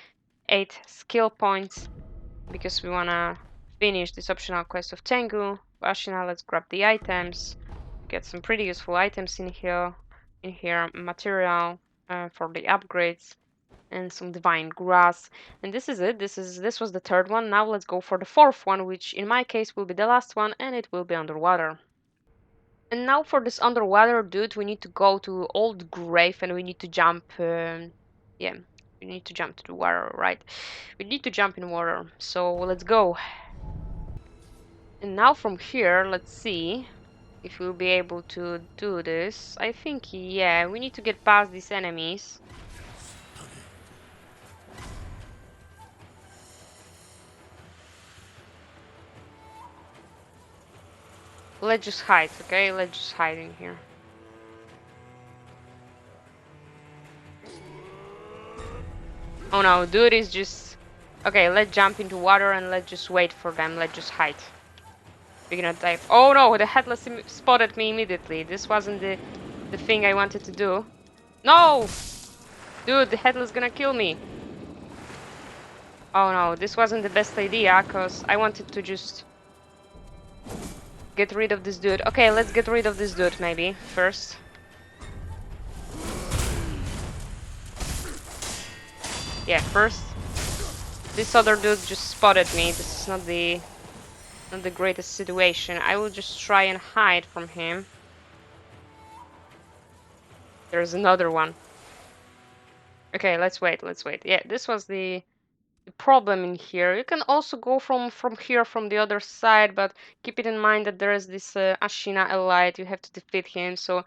8 skill points because we wanna finish this optional quest of Tengu. Ashina, let's grab the items. Get some pretty useful items in here. Material for the upgrades and some divine grass. And this is it. This was the third one. Now let's go for the fourth one, which in my case will be the last one, and it will be underwater. And now for this underwater dude, we need to go to old grave and we need to jump. Yeah, we need to jump to the water, right? We need to jump in water. So let's go. And now from here, let's see if we'll be able to do this. I think, yeah, we need to get past these enemies. Let's just hide, okay? Let's just hide in here. Oh no, dude is just... Okay, let's jump into water and let's just wait for them. Let's just hide. We're gonna dive. Oh no, the Headless spotted me immediately. This wasn't the thing I wanted to do. No! Dude, the Headless gonna kill me. Oh no, this wasn't the best idea, cause I wanted to just get rid of this dude. Okay, let's get rid of this dude maybe first. Yeah, first. This other dude just spotted me. This is not the greatest situation. I will just try and hide from him. There's another one. Okay, let's wait, let's wait. Yeah, this was the problem in here. You can also go from here from the other side, but keep it in mind that there is this Ashina allied. You have to defeat him, so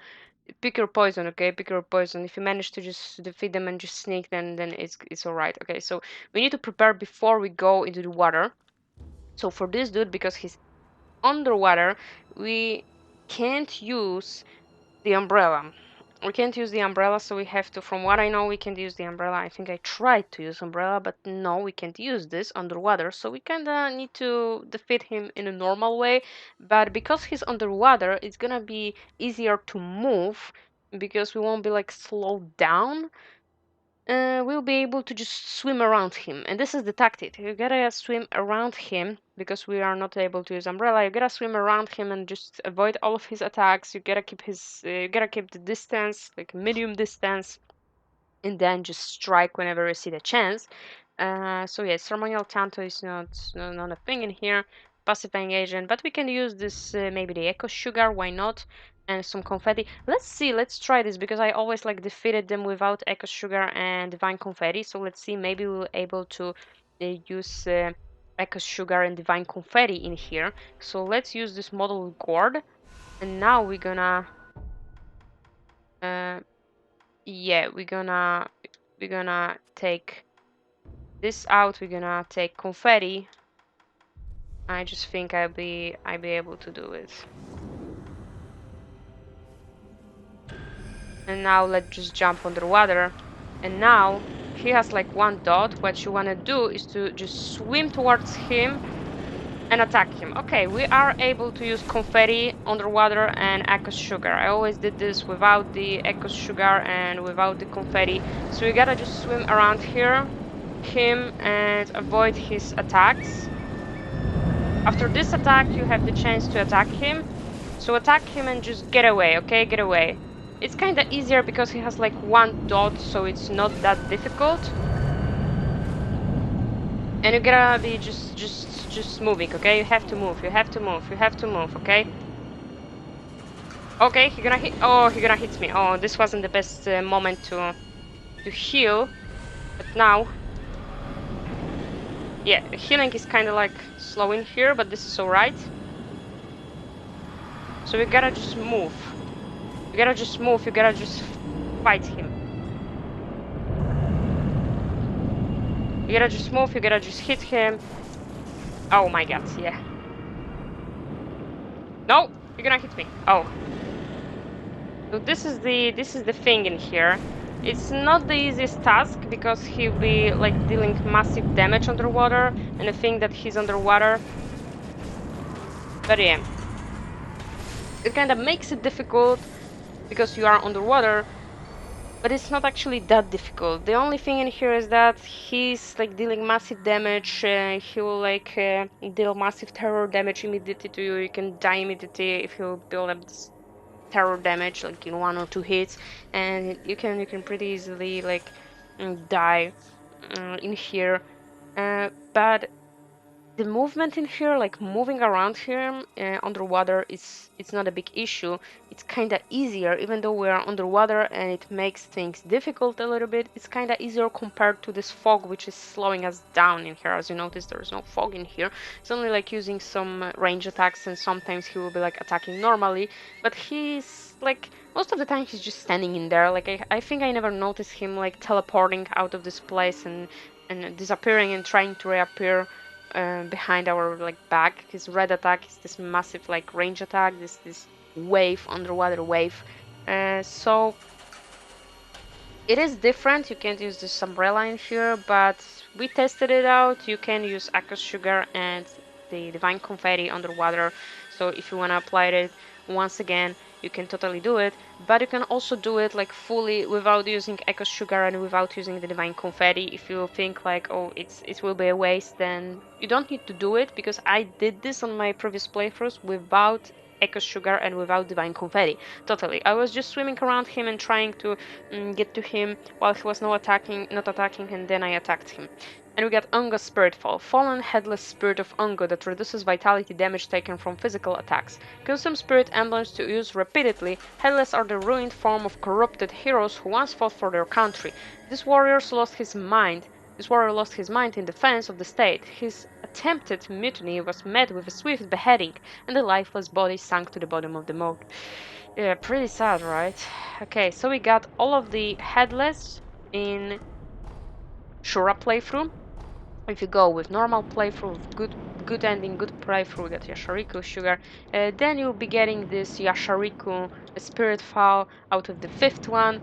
pick your poison, okay? Pick your poison. If you manage to just defeat them and just sneak, then it's all right. Okay, so we need to prepare before we go into the water. So for this dude, because he's underwater, we can't use the umbrella. We can't use the umbrella, so we have to, from what I know, we can't use the umbrella. I think I tried to use umbrella, but no, we can't use this underwater. So we kinda need to defeat him in a normal way. But because he's underwater, it's gonna be easier to move because we won't be like slowed down. We'll be able to just swim around him. And this is the tactic. You gotta swim around him because we are not able to use umbrella. You gotta swim around him and just avoid all of his attacks. You gotta keep you gotta keep the distance, like medium distance, and then just strike whenever you see the chance. So yeah, ceremonial tanto is not a thing in here. Pacifying agent, but we can use this maybe the echo sugar. Why not? And some confetti. Let's see. Let's try this because I always like defeated them without echo sugar and divine confetti. So let's see. Maybe we'll able to use echo sugar and divine confetti in here. So let's use this model gourd. And now we're gonna uh, yeah, we're gonna take this out. We're gonna take confetti. I just think I'll be able to do it. And now let's just jump underwater. And now he has like one dot. What you wanna do is to just swim towards him and attack him. Okay, we are able to use confetti underwater and echo sugar. I always did this without the echo sugar and without the confetti. So we gotta just swim around here, him, and avoid his attacks. After this attack, you have the chance to attack him. So attack him and just get away, okay? Get away. It's kinda easier because he has like one dot, so it's not that difficult. And you gotta be just moving, okay? You have to move, you have to move, you have to move, okay? Okay, he gonna hit. Oh, he gonna hit me. Oh, this wasn't the best moment to heal, but now, yeah, healing is kind of like slow in here, but this is alright. So you gotta just move. You gotta just move. You gotta just fight him. You gotta just move. You gotta just hit him. Oh my god, yeah. No, you're gonna hit me. Oh, so this is the thing in here. It's not the easiest task because he'll be like dealing massive damage underwater, and the thing that he's underwater. But yeah, it kind of makes it difficult because you are underwater, but it's not actually that difficult. The only thing in here is that he's like dealing massive damage. He will like deal massive terror damage immediately to you. You can die immediately if you build up this terror damage like in 1 or 2 hits, and you can pretty easily like die in here. But the movement in here, like moving around here underwater, it's not a big issue. It's kind of easier, even though we are underwater and it makes things difficult a little bit. It's kind of easier compared to this fog, which is slowing us down in here. As you notice, there is no fog in here. It's only like using some range attacks, and sometimes he will be like attacking normally. But he's like most of the time he's just standing in there. Like I think I never noticed him like teleporting out of this place and disappearing and trying to reappear behind our like back. His red attack is this massive like range attack, this wave, underwater wave. So it is different. You can't use this umbrella in here, but we tested it out. You can use aqueous sugar and the divine confetti underwater. So if you want to apply it once again, you can totally do it. But you can also do it like fully without using aqueous sugar and without using the divine confetti. If you think like, oh, it will be a waste, then you don't need to do it, because I did this on my previous playthroughs without aqueous sugar and without divine confetti. Totally. I was just swimming around him and trying to get to him while he was not attacking, and then I attacked him. And we got Ungo's Spiritfall, fallen headless spirit of Ungo that reduces vitality damage taken from physical attacks. Custom spirit emblems to use repeatedly. Headless are the ruined form of corrupted heroes who once fought for their country. This warrior lost his mind. This warrior lost his mind in defense of the state. His attempted mutiny was met with a swift beheading, and the lifeless body sank to the bottom of the moat. Yeah, pretty sad, right? Okay, so we got all of the headless in Shura playthrough. If you go with normal playthrough, good ending, good playthrough, get Yashariku Sugar, then you'll be getting this Yashariku Spirit File out of the fifth one,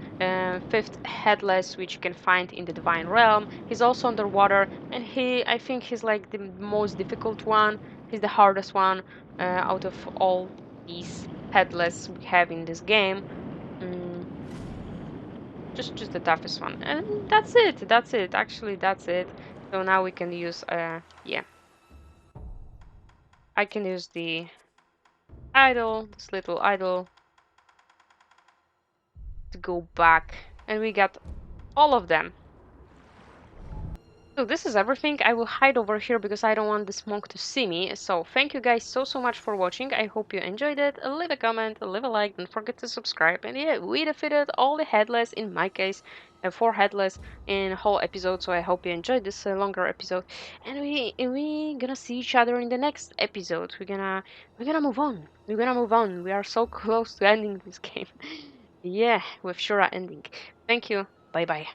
fifth headless, which you can find in the Divine Realm. He's also underwater, and I think he's like the most difficult one. He's the hardest one out of all these headless we have in this game. Mm, just the toughest one, and that's it, actually that's it. So now we can use yeah, I can use the idol, this little idol, to go back, and we got all of them. So this is everything. I will hide over here because I don't want the smoke to see me. So thank you guys so much for watching. I hope you enjoyed it. Leave a comment, leave a like, don't forget to subscribe. And yeah, we defeated all the headless, in my case, 4 headless in whole episode. So I hope you enjoyed this longer episode. And we gonna see each other in the next episode. We're gonna move on. We're gonna move on. We are so close to ending this game. Yeah, with Shura ending. Thank you. Bye bye.